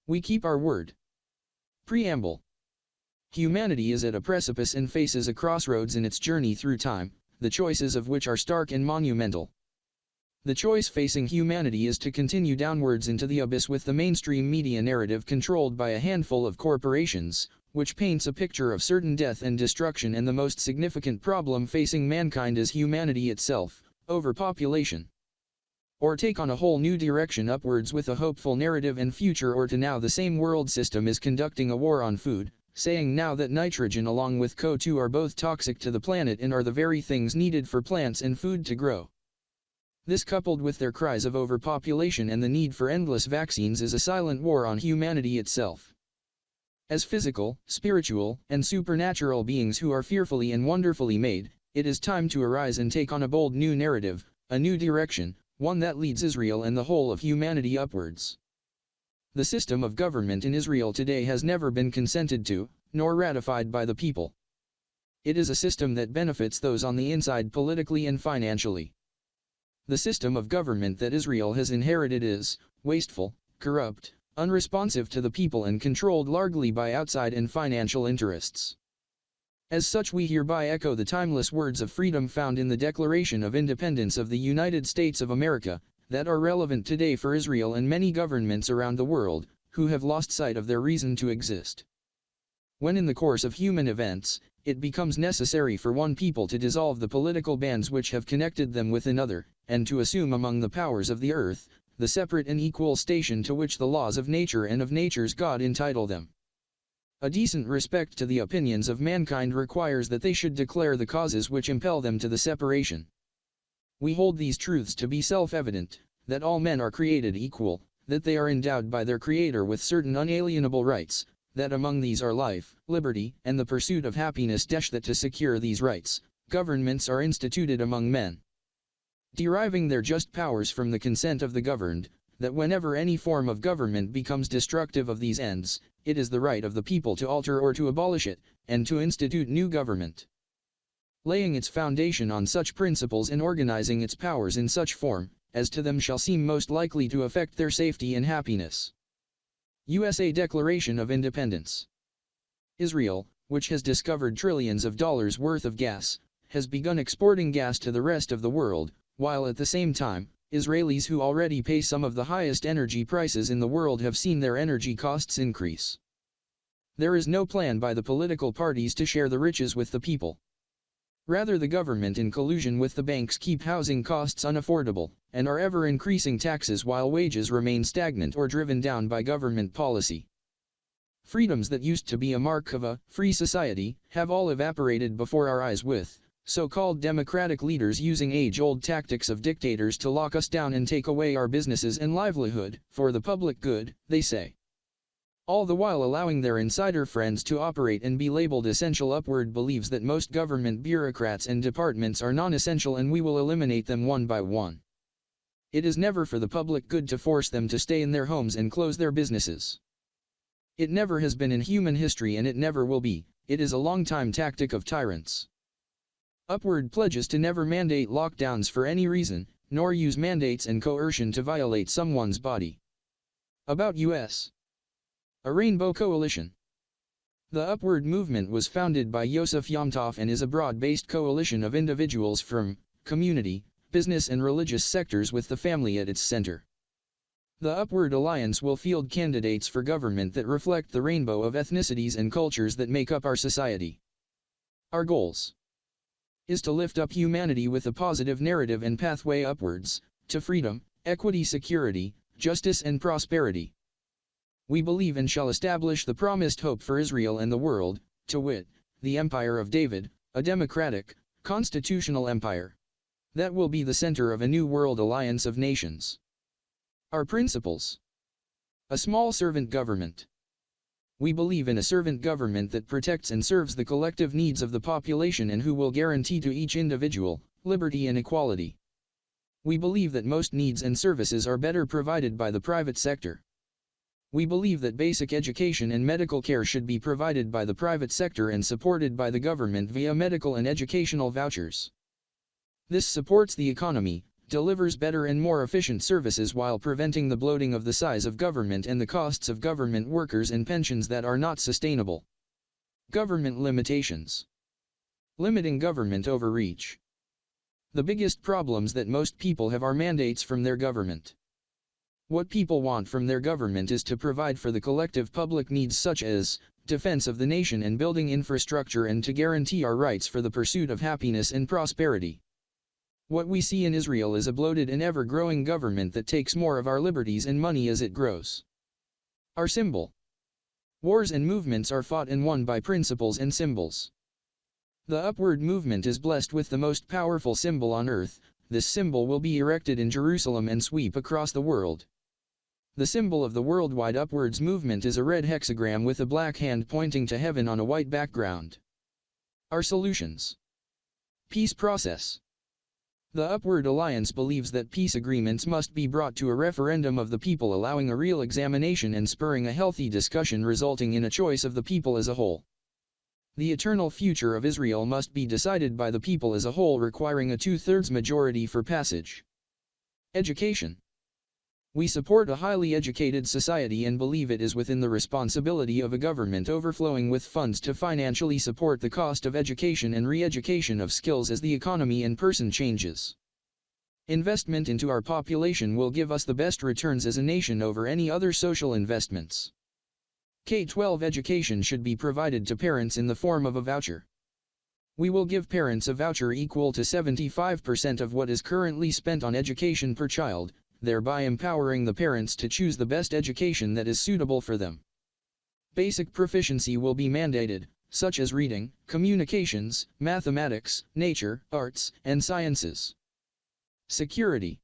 We keep our word. Preamble. Humanity is at a precipice and faces a crossroads in its journey through time, the choices of which are stark and monumental. The choice facing humanity is to continue downwards into the abyss with the mainstream media narrative controlled by a handful of corporations, which paints a picture of certain death and destruction, and the most significant problem facing mankind is humanity itself, overpopulation. Or take on a whole new direction upwards with a hopeful narrative and future, or to now the same world system is conducting a war on food, saying now that nitrogen along with CO2 are both toxic to the planet and are the very things needed for plants and food to grow. This, coupled with their cries of overpopulation and the need for endless vaccines, is a silent war on humanity itself. As physical, spiritual, and supernatural beings who are fearfully and wonderfully made, it is time to arise and take on a bold new narrative, a new direction, one that leads Israel and the whole of humanity upwards. The system of government in Israel today has never been consented to, nor ratified by the people. It is a system that benefits those on the inside politically and financially. The system of government that Israel has inherited is wasteful, corrupt, unresponsive to the people, and controlled largely by outside and financial interests. As such, we hereby echo the timeless words of freedom found in the Declaration of Independence of the United States of America, that are relevant today for Israel and many governments around the world, who have lost sight of their reason to exist. When in the course of human events, it becomes necessary for one people to dissolve the political bands which have connected them with another, and to assume among the powers of the earth, the separate and equal station to which the laws of nature and of nature's God entitle them. A decent respect to the opinions of mankind requires that they should declare the causes which impel them to the separation. We hold these truths to be self-evident, that all men are created equal, that they are endowed by their Creator with certain unalienable rights, that among these are life, liberty, and the pursuit of happiness. That to secure these rights, governments are instituted among men, deriving their just powers from the consent of the governed, that whenever any form of government becomes destructive of these ends, it is the right of the people to alter or to abolish it, and to institute new government, laying its foundation on such principles and organizing its powers in such form, as to them shall seem most likely to affect their safety and happiness. USA Declaration of Independence. Israel, which has discovered trillions of dollars worth of gas, has begun exporting gas to the rest of the world, while at the same time, Israelis who already pay some of the highest energy prices in the world have seen their energy costs increase. There is no plan by the political parties to share the riches with the people. Rather, the government in collusion with the banks keep housing costs unaffordable, and are ever increasing taxes while wages remain stagnant or driven down by government policy. Freedoms that used to be a mark of a free society have all evaporated before our eyes, with so-called democratic leaders using age-old tactics of dictators to lock us down and take away our businesses and livelihood, for the public good, they say. All the while allowing their insider friends to operate and be labeled essential. Upward believes that most government bureaucrats and departments are non-essential and we will eliminate them one by one. It is never for the public good to force them to stay in their homes and close their businesses. It never has been in human history and it never will be. It is a long-time tactic of tyrants. Upward pledges to never mandate lockdowns for any reason, nor use mandates and coercion to violate someone's body. About U.S. A Rainbow Coalition. The Upward movement was founded by Yosef Yom Tov and is a broad-based coalition of individuals from community, business and religious sectors with the family at its center. The Upward Alliance will field candidates for government that reflect the rainbow of ethnicities and cultures that make up our society. Our goals is to lift up humanity with a positive narrative and pathway upwards, to freedom, equity, security, justice and prosperity. We believe and shall establish the promised hope for Israel and the world, to wit, the Empire of David, a democratic, constitutional empire. That will be the center of a new world alliance of nations. Our principles. A small servant government. We believe in a servant government that protects and serves the collective needs of the population and who will guarantee to each individual liberty and equality. We believe that most needs and services are better provided by the private sector. We believe that basic education and medical care should be provided by the private sector and supported by the government via medical and educational vouchers. This supports the economy, delivers better and more efficient services while preventing the bloating of the size of government and the costs of government workers and pensions that are not sustainable. Government limitations. Limiting government overreach. The biggest problems that most people have are mandates from their government. What people want from their government is to provide for the collective public needs such as defense of the nation and building infrastructure, and to guarantee our rights for the pursuit of happiness and prosperity. What we see in Israel is a bloated and ever-growing government that takes more of our liberties and money as it grows. Our symbol. Wars and movements are fought and won by principles and symbols. The upward movement is blessed with the most powerful symbol on earth. This symbol will be erected in Jerusalem and sweep across the world. The symbol of the worldwide upwards movement is a red hexagram with a black hand pointing to heaven on a white background. Our solutions. Peace process. The Upward Alliance believes that peace agreements must be brought to a referendum of the people, allowing a real examination and spurring a healthy discussion resulting in a choice of the people as a whole. The eternal future of Israel must be decided by the people as a whole, requiring a 2/3 majority for passage. Education. We support a highly educated society and believe it is within the responsibility of a government overflowing with funds to financially support the cost of education and re-education of skills as the economy and person changes. Investment into our population will give us the best returns as a nation over any other social investments. K-12 education should be provided to parents in the form of a voucher. We will give parents a voucher equal to 75% of what is currently spent on education per child, thereby empowering the parents to choose the best education that is suitable for them. Basic proficiency will be mandated, such as reading, communications, mathematics, nature, arts, and sciences. Security.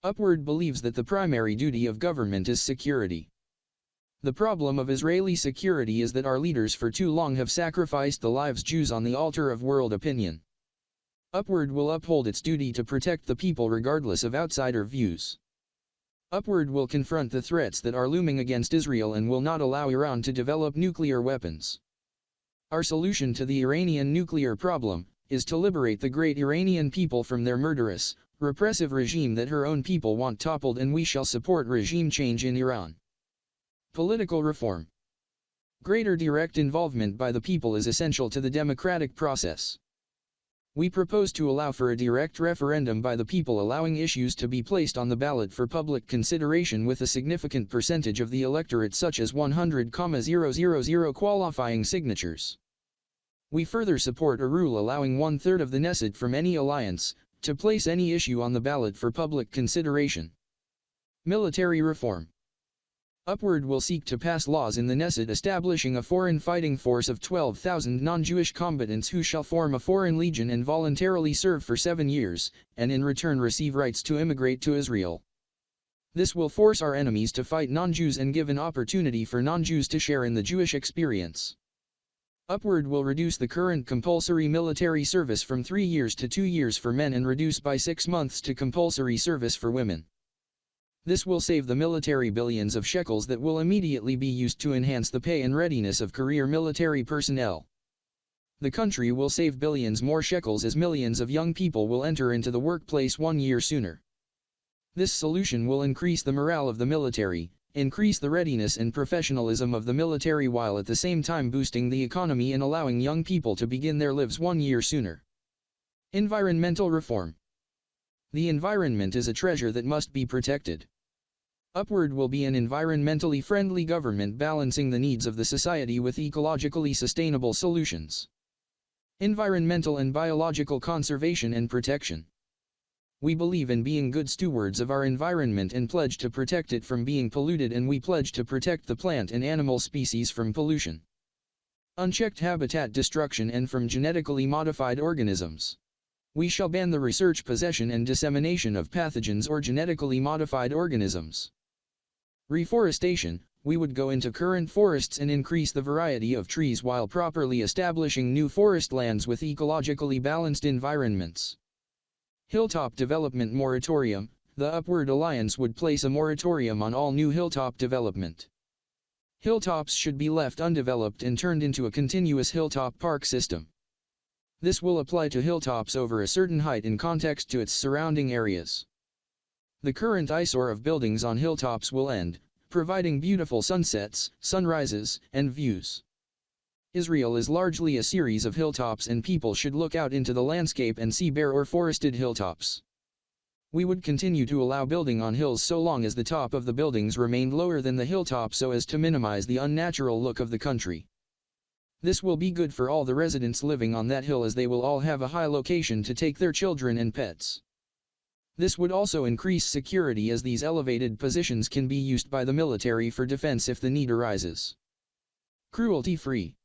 Upward believes that the primary duty of government is security. The problem of Israeli security is that our leaders for too long have sacrificed the lives of Jews on the altar of world opinion. Upward will uphold its duty to protect the people regardless of outsider views. Upward will confront the threats that are looming against Israel and will not allow Iran to develop nuclear weapons. Our solution to the Iranian nuclear problem is to liberate the great Iranian people from their murderous, repressive regime that her own people want toppled, and we shall support regime change in Iran. Political reform. Greater direct involvement by the people is essential to the democratic process. We propose to allow for a direct referendum by the people, allowing issues to be placed on the ballot for public consideration with a significant percentage of the electorate, such as 100,000 qualifying signatures. We further support a rule allowing 1/3 of the Knesset from any alliance to place any issue on the ballot for public consideration. Military reform. Upward will seek to pass laws in the Knesset establishing a foreign fighting force of 12,000 non-Jewish combatants who shall form a foreign legion and voluntarily serve for 7 years, and in return receive rights to immigrate to Israel. This will force our enemies to fight non-Jews and give an opportunity for non-Jews to share in the Jewish experience. Upward will reduce the current compulsory military service from 3 years to 2 years for men and reduce by 6 months to compulsory service for women. This will save the military billions of shekels that will immediately be used to enhance the pay and readiness of career military personnel. The country will save billions more shekels as millions of young people will enter into the workplace 1 year sooner. This solution will increase the morale of the military, increase the readiness and professionalism of the military, while at the same time boosting the economy and allowing young people to begin their lives 1 year sooner. Environmental reform. The environment is a treasure that must be protected. Upward will be an environmentally friendly government balancing the needs of the society with ecologically sustainable solutions. Environmental and biological conservation and protection. We believe in being good stewards of our environment and pledge to protect it from being polluted, and we pledge to protect the plant and animal species from pollution, unchecked habitat destruction, and from genetically modified organisms. We shall ban the research, possession, and dissemination of pathogens or genetically modified organisms. Reforestation. We would go into current forests and increase the variety of trees while properly establishing new forest lands with ecologically balanced environments. Hilltop development moratorium. The Upward Alliance would place a moratorium on all new hilltop development. Hilltops should be left undeveloped and turned into a continuous hilltop park system. This will apply to hilltops over a certain height in context to its surrounding areas. The current eyesore of buildings on hilltops will end, providing beautiful sunsets, sunrises, and views. Israel is largely a series of hilltops, and people should look out into the landscape and see bare or forested hilltops. We would continue to allow building on hills so long as the top of the buildings remained lower than the hilltop, so as to minimize the unnatural look of the country. This will be good for all the residents living on that hill, as they will all have a high location to take their children and pets. This would also increase security, as these elevated positions can be used by the military for defense if the need arises. Cruelty-free.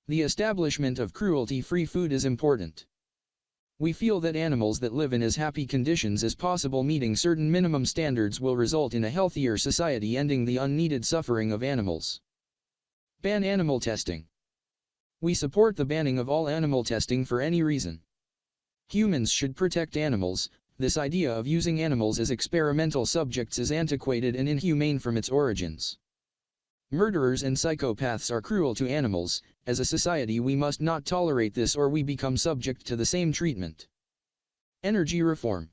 The establishment of cruelty-free food is important. We feel that animals that live in as happy conditions as possible, meeting certain minimum standards, will result in a healthier society, ending the unneeded suffering of animals. Ban animal testing. We support the banning of all animal testing for any reason. Humans should protect animals. This idea of using animals as experimental subjects is antiquated and inhumane from its origins. Murderers and psychopaths are cruel to animals. As a society we must not tolerate this, or we become subject to the same treatment. Energy reform.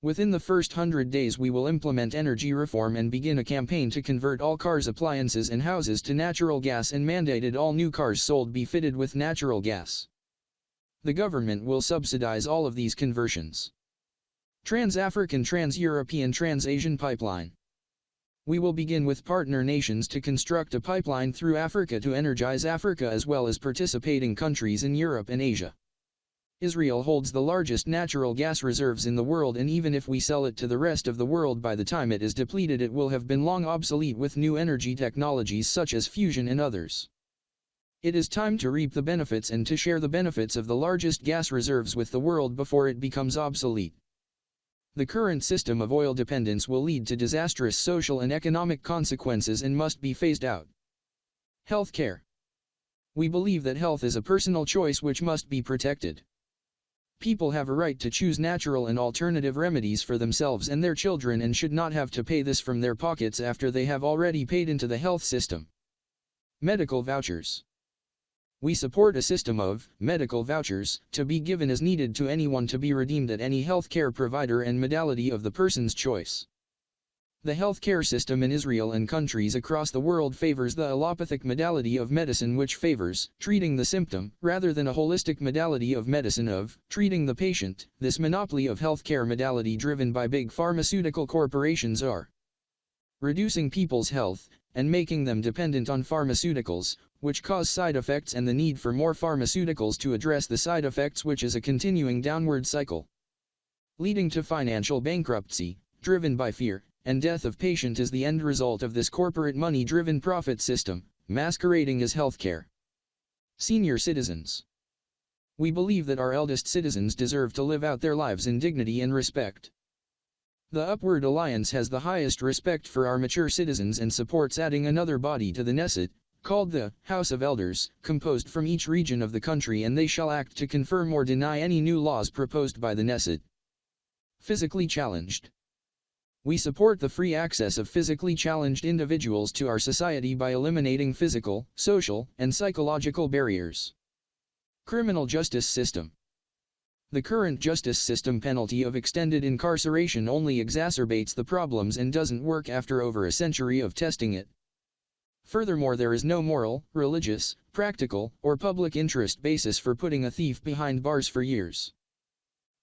Within the first 100 days we will implement energy reform and begin a campaign to convert all cars, appliances and houses to natural gas, and mandated all new cars sold be fitted with natural gas. The government will subsidize all of these conversions. Trans-African, Trans-European, Trans-Asian pipeline. We will begin with partner nations to construct a pipeline through Africa to energize Africa, as well as participating countries in Europe and Asia. Israel holds the largest natural gas reserves in the world, and even if we sell it to the rest of the world, by the time it is depleted it will have been long obsolete with new energy technologies such as fusion and others. It is time to reap the benefits and to share the benefits of the largest gas reserves with the world before it becomes obsolete. The current system of oil dependence will lead to disastrous social and economic consequences and must be phased out. Healthcare. We believe that health is a personal choice which must be protected. People have a right to choose natural and alternative remedies for themselves and their children, and should not have to pay this from their pockets after they have already paid into the health system. Medical vouchers. We support a system of medical vouchers to be given as needed to anyone to be redeemed at any healthcare provider and modality of the person's choice. The healthcare system in Israel and countries across the world favors the allopathic modality of medicine, which favors treating the symptom rather than a holistic modality of medicine of treating the patient. This monopoly of healthcare modality driven by big pharmaceutical corporations are reducing people's health and making them dependent on pharmaceuticals, which cause side effects, and the need for more pharmaceuticals to address the side effects, which is a continuing downward cycle, leading to financial bankruptcy, driven by fear, and death of patient is the end result of this corporate money-driven profit system, masquerading as healthcare. Senior citizens. We believe that our eldest citizens deserve to live out their lives in dignity and respect. The Upward Alliance has the highest respect for our mature citizens and supports adding another body to the Knesset, called the House of Elders, composed from each region of the country, and they shall act to confirm or deny any new laws proposed by the Knesset. Physically challenged. We support the free access of physically challenged individuals to our society by eliminating physical, social, and psychological barriers. Criminal justice system. The current justice system penalty of extended incarceration only exacerbates the problems and doesn't work after over a century of testing it. Furthermore, there is no moral, religious, practical, or public interest basis for putting a thief behind bars for years.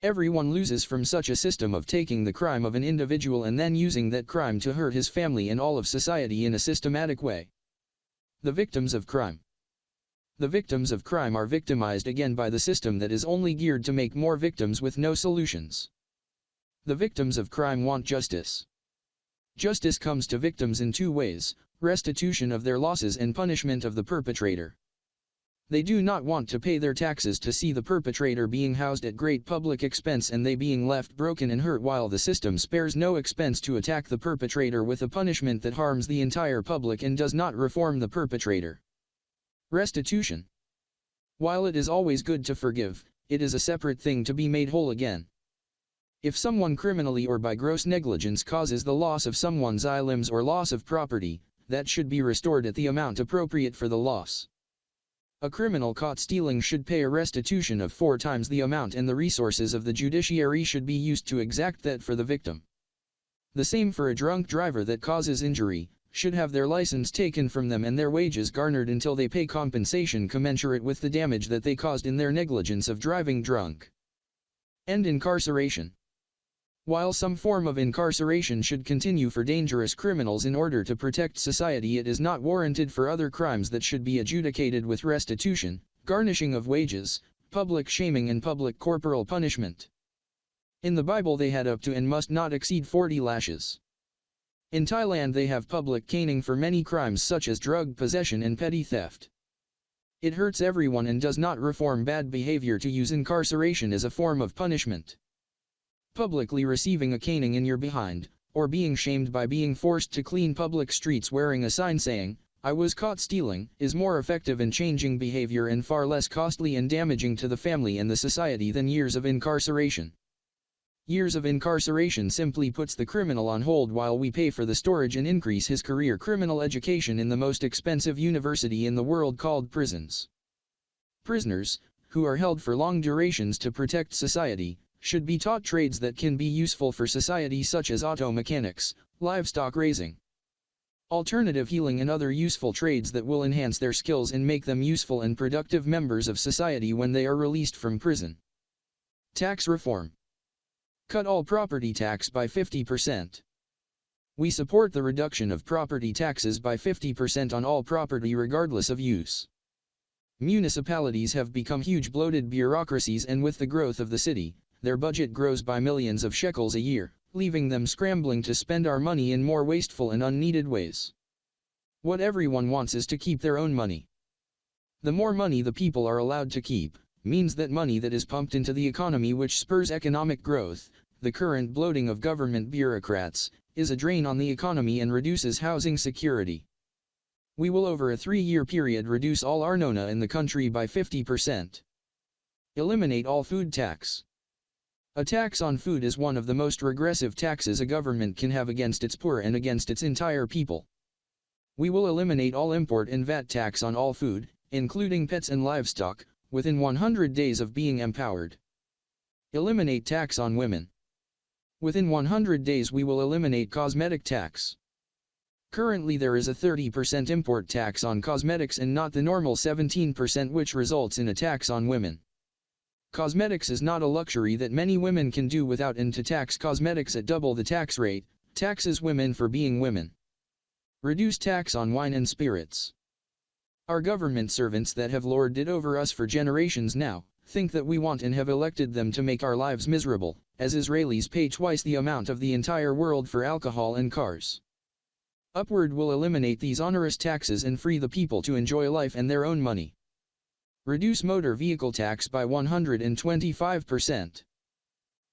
Everyone loses from such a system of taking the crime of an individual and then using that crime to hurt his family and all of society in a systematic way. The victims of crime. The victims of crime are victimized again by the system that is only geared to make more victims with no solutions. The victims of crime want justice. Justice comes to victims in two ways: restitution of their losses and punishment of the perpetrator. They do not want to pay their taxes to see the perpetrator being housed at great public expense and they being left broken and hurt, while the system spares no expense to attack the perpetrator with a punishment that harms the entire public and does not reform the perpetrator. Restitution. While it is always good to forgive, it is a separate thing to be made whole again. If someone criminally or by gross negligence causes the loss of someone's eye, limbs, or loss of property, that should be restored at the amount appropriate for the loss. A criminal caught stealing should pay a restitution of 4 times the amount, and the resources of the judiciary should be used to exact that for the victim. The same for a drunk driver that causes injury, should have their license taken from them and their wages garnered until they pay compensation commensurate with the damage that they caused in their negligence of driving drunk. End incarceration. While some form of incarceration should continue for dangerous criminals in order to protect society, it is not warranted for other crimes that should be adjudicated with restitution, garnishing of wages, public shaming and public corporal punishment. In the Bible they had up to and must not exceed 40 lashes. In Thailand they have public caning for many crimes such as drug possession and petty theft. It hurts everyone and does not reform bad behavior to use incarceration as a form of punishment. Publicly receiving a caning in your behind, or being shamed by being forced to clean public streets wearing a sign saying, "I was caught stealing," is more effective in changing behavior and far less costly and damaging to the family and the society than years of incarceration. Years of incarceration simply puts the criminal on hold while we pay for the storage and increase his career criminal education in the most expensive university in the world called prisons. Prisoners, who are held for long durations to protect society, should be taught trades that can be useful for society such as auto mechanics, livestock raising, alternative healing and other useful trades that will enhance their skills and make them useful and productive members of society when they are released from prison. Tax reform. Cut all property tax by 50%. We support the reduction of property taxes by 50% on all property regardless of use. Municipalities have become huge bloated bureaucracies, and with the growth of the city, their budget grows by millions of shekels a year, leaving them scrambling to spend our money in more wasteful and unneeded ways. What everyone wants is to keep their own money. The more money the people are allowed to keep, means that money that is pumped into the economy which spurs economic growth. The current bloating of government bureaucrats is a drain on the economy and reduces housing security. We will over a 3-year period reduce all arnona in the country by 50%. Eliminate all food tax. A tax on food is one of the most regressive taxes a government can have against its poor and against its entire people. We will eliminate all import and VAT tax on all food, including pets and livestock, within 100 days of being empowered. Eliminate tax on women. Within 100 days we will eliminate cosmetic tax. Currently there is a 30% import tax on cosmetics and not the normal 17%, which results in a tax on women. Cosmetics is not a luxury that many women can do without, and to tax cosmetics at double the tax rate, taxes women for being women. Reduce tax on wine and spirits. Our government servants that have lorded it over us for generations now, think that we want and have elected them to make our lives miserable, as Israelis pay twice the amount of the entire world for alcohol and cars. Upward will eliminate these onerous taxes and free the people to enjoy life and their own money. Reduce motor vehicle tax by 125%.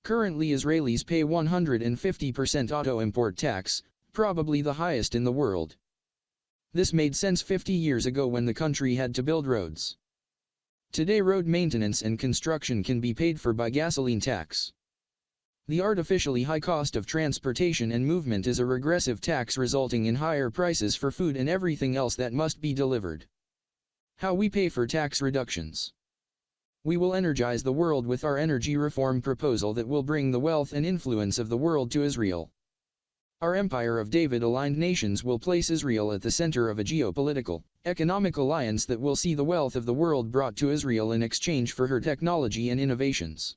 Currently Israelis pay 150% auto import tax, probably the highest in the world. This made sense 50 years ago when the country had to build roads. Today road maintenance and construction can be paid for by gasoline tax. The artificially high cost of transportation and movement is a regressive tax resulting in higher prices for food and everything else that must be delivered. How we pay for tax reductions. We will energize the world with our energy reform proposal that will bring the wealth and influence of the world to Israel. Our Empire of David-aligned nations will place Israel at the center of a geopolitical, economic alliance that will see the wealth of the world brought to Israel in exchange for her technology and innovations.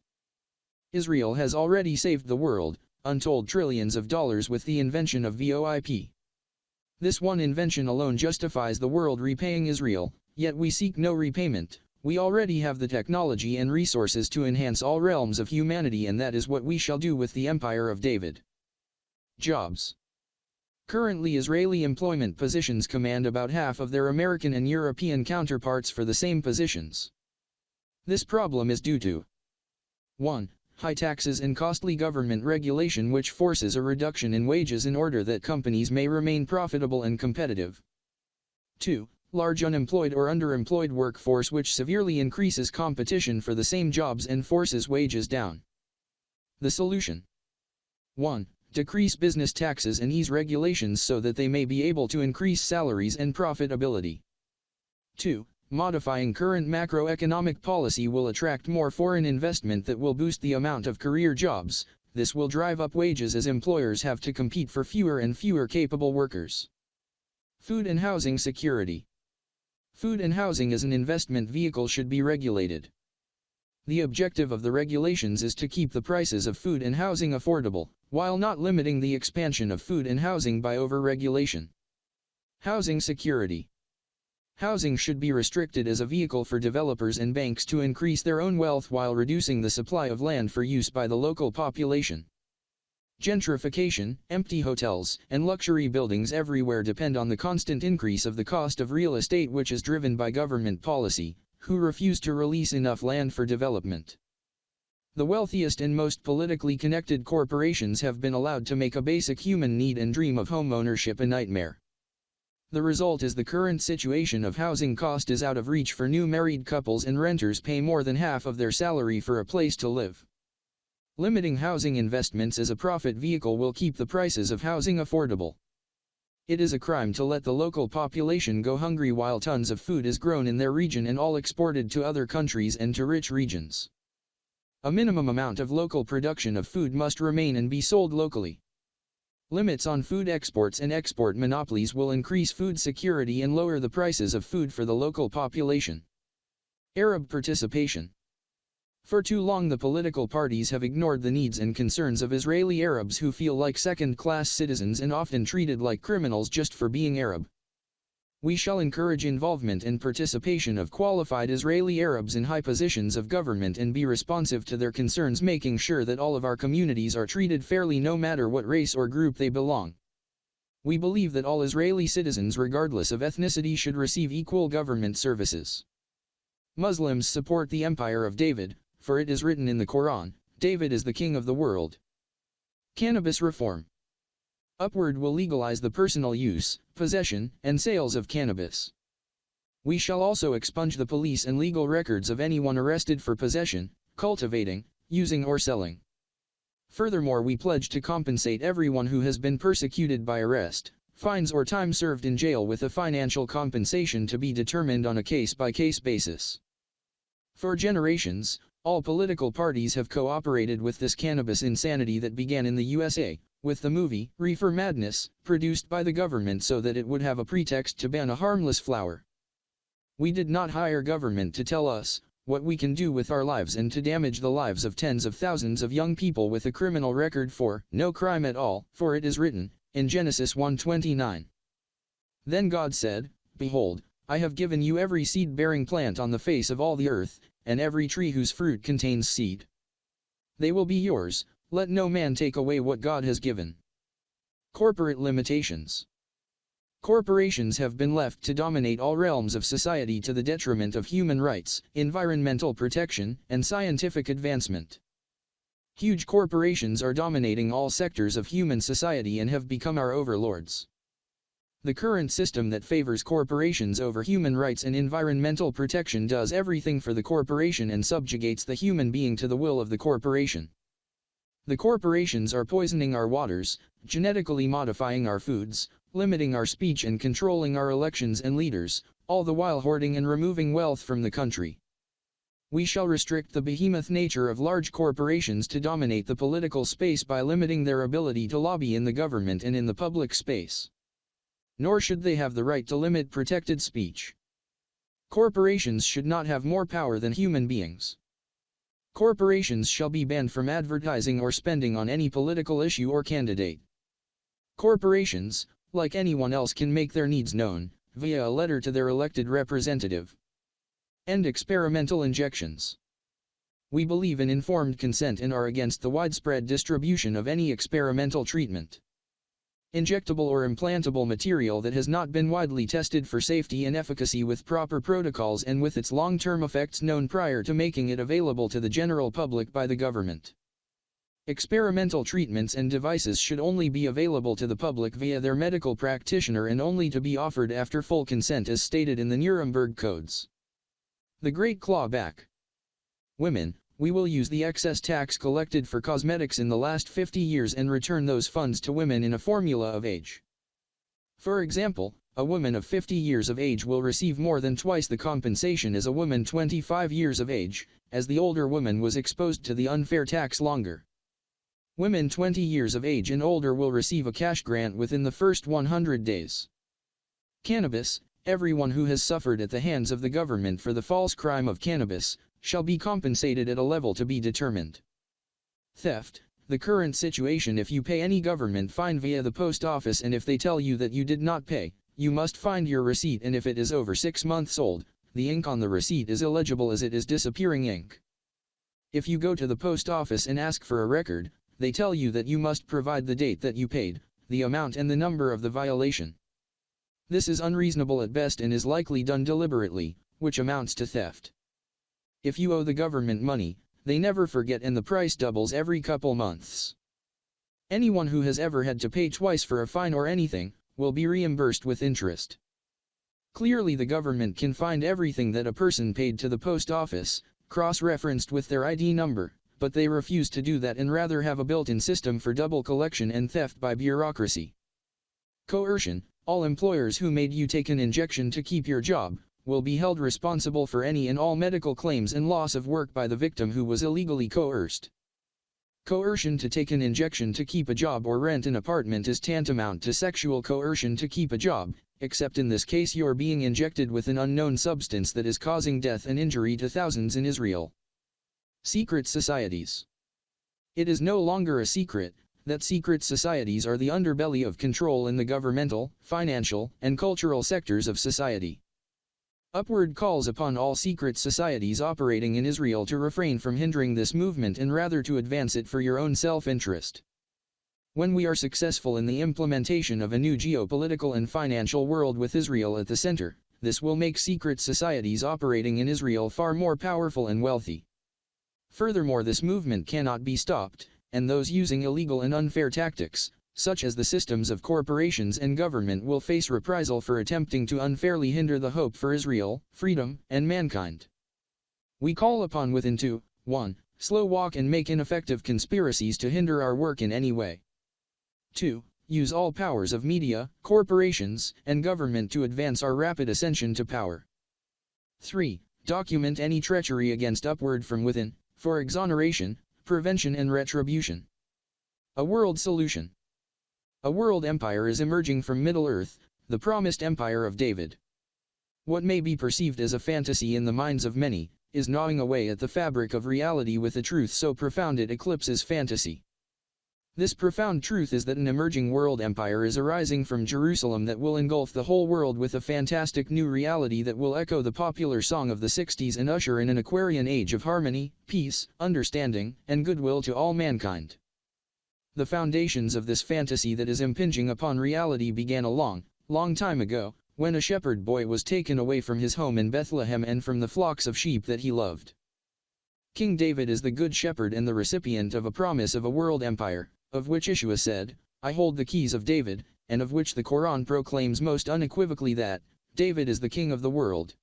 Israel has already saved the world, untold trillions of dollars with the invention of VoIP. This one invention alone justifies the world repaying Israel, yet we seek no repayment. We already have the technology and resources to enhance all realms of humanity, and that is what we shall do with the Empire of David. Jobs. Currently Israeli employment positions command about half of their American and European counterparts for the same positions. This problem is due to 1. High taxes and costly government regulation which forces a reduction in wages in order that companies may remain profitable and competitive. 2. Large unemployed or underemployed workforce which severely increases competition for the same jobs and forces wages down. The solution. 1. Decrease business taxes and ease regulations so that they may be able to increase salaries and profitability. 2. modifying current macroeconomic policy will attract more foreign investment that will boost the amount of career jobs. This will drive up wages as employers have to compete for fewer and fewer capable workers. Food and housing security. Food and housing as an investment vehicle should be regulated. The objective of the regulations is to keep the prices of food and housing affordable, while not limiting the expansion of food and housing by over-regulation. Housing security. Housing should be restricted as a vehicle for developers and banks to increase their own wealth while reducing the supply of land for use by the local population. Gentrification, empty hotels, and luxury buildings everywhere depend on the constant increase of the cost of real estate, which is driven by government policy, who refuse to release enough land for development. The wealthiest and most politically connected corporations have been allowed to make a basic human need and dream of home ownership a nightmare. The result is the current situation of housing cost is out of reach for new married couples, and renters pay more than half of their salary for a place to live. Limiting housing investments as a profit vehicle will keep the prices of housing affordable. It is a crime to let the local population go hungry while tons of food is grown in their region and all exported to other countries and to rich regions. A minimum amount of local production of food must remain and be sold locally. Limits on food exports and export monopolies will increase food security and lower the prices of food for the local population. Arab participation. For too long the political parties have ignored the needs and concerns of Israeli Arabs who feel like second-class citizens and often treated like criminals just for being Arab. We shall encourage involvement and participation of qualified Israeli Arabs in high positions of government and be responsive to their concerns, making sure that all of our communities are treated fairly no matter what race or group they belong. We believe that all Israeli citizens regardless of ethnicity should receive equal government services. Muslims support the empire of David, for it is written in the Quran, David is the king of the world. Cannabis reform. Upward will legalize the personal use, possession, and sales of cannabis. We shall also expunge the police and legal records of anyone arrested for possession, cultivating, using or selling. Furthermore, we pledge to compensate everyone who has been persecuted by arrest, fines or time served in jail, with a financial compensation to be determined on a case-by-case basis. For generations, all political parties have cooperated with this cannabis insanity that began in the USA, with the movie, Reefer Madness, produced by the government so that it would have a pretext to ban a harmless flower. We did not hire government to tell us what we can do with our lives and to damage the lives of tens of thousands of young people with a criminal record for no crime at all, for it is written, in Genesis 1:29. Then God said, Behold, I have given you every seed-bearing plant on the face of all the earth, and every tree whose fruit contains seed. They will be yours. Let no man take away what God has given. Corporate limitations. Corporations have been left to dominate all realms of society to the detriment of human rights, environmental protection, and scientific advancement. Huge corporations are dominating all sectors of human society and have become our overlords. The current system that favors corporations over human rights and environmental protection does everything for the corporation and subjugates the human being to the will of the corporation. The corporations are poisoning our waters, genetically modifying our foods, limiting our speech and controlling our elections and leaders, all the while hoarding and removing wealth from the country. We shall restrict the behemoth nature of large corporations to dominate the political space by limiting their ability to lobby in the government and in the public space. Nor should they have the right to limit protected speech. Corporations should not have more power than human beings. Corporations shall be banned from advertising or spending on any political issue or candidate. Corporations, like anyone else, can make their needs known via a letter to their elected representative. End experimental injections. We believe in informed consent and are against the widespread distribution of any experimental treatment, injectable or implantable material that has not been widely tested for safety and efficacy with proper protocols and with its long-term effects known prior to making it available to the general public by the government. Experimental treatments and devices should only be available to the public via their medical practitioner and only to be offered after full consent as stated in the Nuremberg Codes. The Great Clawback. Women, we will use the excess tax collected for cosmetics in the last 50 years and return those funds to women in a formula of age. For example, A woman of 50 years of age will receive more than twice the compensation as a woman 25 years of age, as the older woman was exposed to the unfair tax longer. Women 20 years of age and older will receive a cash grant within the first 100 days. Cannabis. Everyone who has suffered at the hands of the government for the false crime of cannabis shall be compensated at a level to be determined. Theft. The current situation: if you pay any government fine via the post office and if they tell you that you did not pay, you must find your receipt, and if it is over 6 months old, the ink on the receipt is illegible as it is disappearing ink. If you go to the post office and ask for a record, they tell you that you must provide the date that you paid, the amount and the number of the violation. This is unreasonable at best and is likely done deliberately, which amounts to theft. If you owe the government money, they never forget, and the price doubles every couple months. Anyone who has ever had to pay twice for a fine or anything will be reimbursed with interest. Clearly the government can find everything that a person paid to the post office, cross-referenced with their ID number, but they refuse to do that and rather have a built-in system for double collection and theft by bureaucracy. Coercion. All employers who made you take an injection to keep your job will be held responsible for any and all medical claims and loss of work by the victim who was illegally coerced. Coercion to take an injection to keep a job or rent an apartment is tantamount to sexual coercion to keep a job, except in this case you're being injected with an unknown substance that is causing death and injury to thousands in Israel. Secret societies. It is no longer a secret that secret societies are the underbelly of control in the governmental, financial, and cultural sectors of society. Upward calls upon all secret societies operating in Israel to refrain from hindering this movement and rather to advance it for your own self-interest. When we are successful in the implementation of a new geopolitical and financial world with Israel at the center, this will make secret societies operating in Israel far more powerful and wealthy. Furthermore, this movement cannot be stopped, and those using illegal and unfair tactics, such as the systems of corporations and government, will face reprisal for attempting to unfairly hinder the hope for Israel, freedom, and mankind. We call upon within to 1. Slow walk and make ineffective conspiracies to hinder our work in any way. 2. Use all powers of media, corporations, and government to advance our rapid ascension to power. 3. Document any treachery against Upward from within, for exoneration, prevention and retribution. A world solution. A world empire is emerging from Middle-earth, the promised empire of David. What may be perceived as a fantasy in the minds of many, is gnawing away at the fabric of reality with a truth so profound it eclipses fantasy. This profound truth is that an emerging world empire is arising from Jerusalem that will engulf the whole world with a fantastic new reality that will echo the popular song of the 60s and usher in an Aquarian age of harmony, peace, understanding, and goodwill to all mankind. The foundations of this fantasy that is impinging upon reality began a long, long time ago, when a shepherd boy was taken away from his home in Bethlehem and from the flocks of sheep that he loved. King David is the good shepherd and the recipient of a promise of a world empire, of which Yeshua said, "I hold the keys of David," and of which the Quran proclaims most unequivocally that David is the king of the world.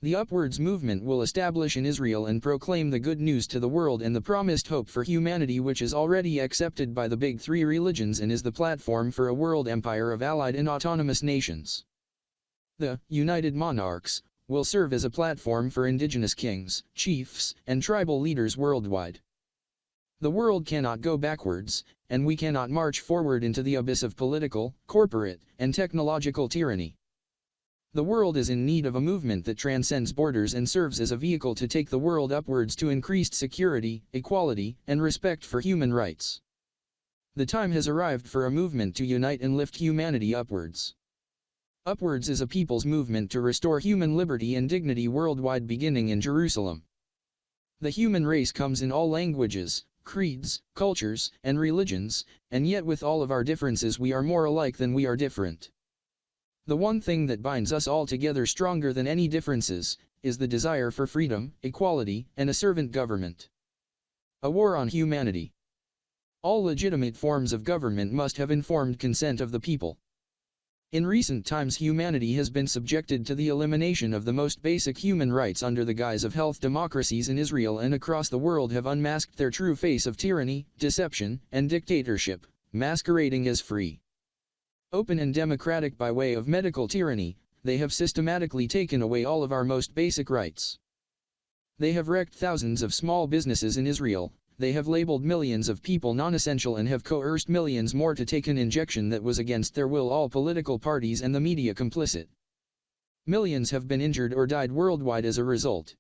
The Upwards movement will establish in Israel and proclaim the good news to the world and the promised hope for humanity, which is already accepted by the big three religions and is the platform for a world empire of allied and autonomous nations. The United Monarchs will serve as a platform for indigenous kings, chiefs, and tribal leaders worldwide. The world cannot go backwards, and we cannot march forward into the abyss of political, corporate, and technological tyranny. The world is in need of a movement that transcends borders and serves as a vehicle to take the world upwards to increased security, equality, and respect for human rights. The time has arrived for a movement to unite and lift humanity upwards. Upwards is a people's movement to restore human liberty and dignity worldwide, beginning in Jerusalem. The human race comes in all languages, creeds, cultures, and religions, and yet with all of our differences we are more alike than we are different. The one thing that binds us all together stronger than any differences, is the desire for freedom, equality, and a servant government. A war on humanity. All legitimate forms of government must have informed consent of the people. In recent times humanity has been subjected to the elimination of the most basic human rights under the guise of health. Democracies in Israel and across the world have unmasked their true face of tyranny, deception, and dictatorship, masquerading as free Open and democratic by way of medical tyranny, they have systematically taken away all of our most basic rights. They have wrecked thousands of small businesses in Israel, they have labeled millions of people non-essential and have coerced millions more to take an injection that was against their will, all political parties and the media complicit. Millions have been injured or died worldwide as a result.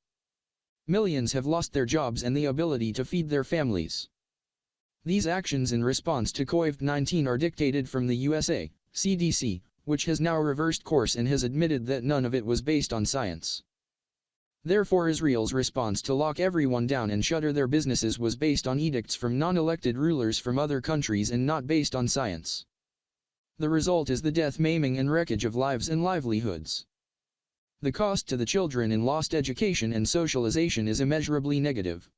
Millions have lost their jobs and the ability to feed their families. These actions in response to COVID-19 are dictated from the USA CDC, which has now reversed course and has admitted that none of it was based on science. Therefore, Israel's response to lock everyone down and shutter their businesses was based on edicts from non-elected rulers from other countries and not based on science. The result is the death, maiming and wreckage of lives and livelihoods. The cost to the children in lost education and socialization is immeasurably negative.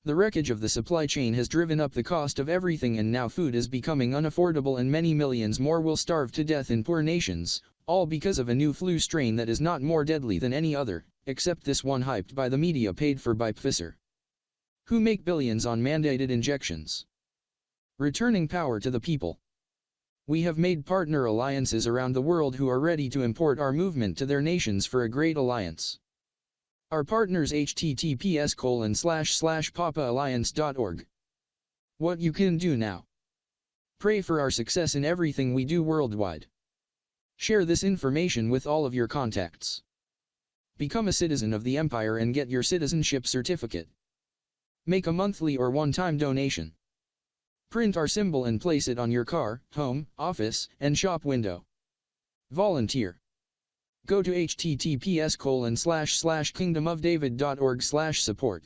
The wreckage of the supply chain has driven up the cost of everything, and now food is becoming unaffordable and many millions more will starve to death in poor nations, all because of a new flu strain that is not more deadly than any other, except this one hyped by the media, paid for by Pfizer, who make billions on mandated injections. Returning power to the people. We have made partner alliances around the world who are ready to import our movement to their nations for a great alliance. Our partners: https://papaalliance.org. What you can do now. Pray for our success in everything we do worldwide. Share this information with all of your contacts. Become a citizen of the empire and get your citizenship certificate. Make a monthly or one-time donation. Print our symbol and place it on your car, home, office, and shop window. Volunteer. Go to https://kingdomofdavid.org/support.